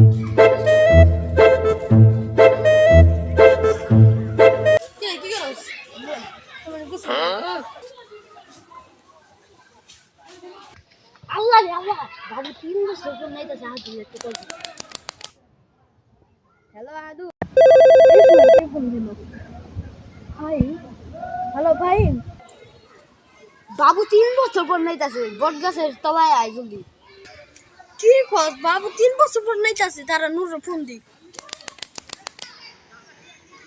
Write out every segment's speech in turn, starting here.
আল্লাহ রে আল্লাহ বাবু 3 বছর পর নাইতাছে হাজু একটু কল হ্যালো আদু ভাই হ্যালো ভাই বাবু 3 বছর পর নাইতাছে বটগাছের তলায় আয় জলদি কি কস বাবু 3 বছর পর নাইতাছে তারা নূর ফোন দি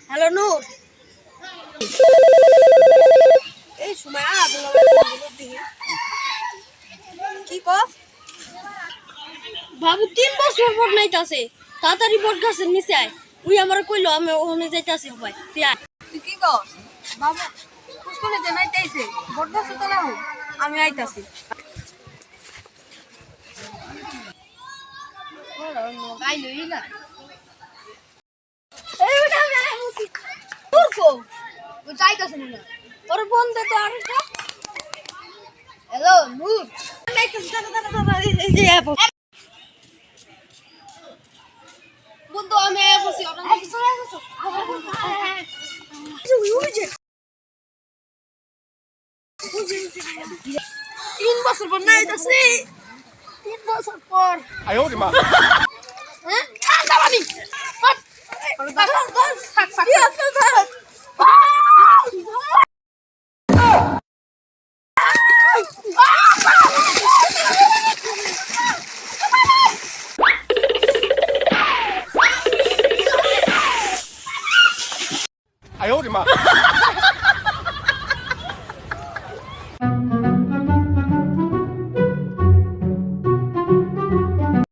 হ্যালো নূর এই সময় আদু কি কস বাবু 3 বছর পর নাইতাছে তাড়াতাড়ি বটগাছের নিচে আয় উই আমার কইলো আমি ওখানে যাইতাছি ভাই তুই কি কস বাবু কুসকুনে যে নাইতাইছে বটগাছে তো লাও আমি আইতাছি ওরা গাইলই না এই ওটা আমি মুসি তুরকো ওই যাইতাছে না ওর ফোন দে তো আর হ্যালো নূর নাইতাছে দাদা এই যে বন্ধু আমি বসি ওটা চলে আসো ওই যে 3 বছর পর নাইতাছে 3 বছর পর আয় ওরে মা হ্যাঁ ঠান্ডা পানি আয় ওরে মা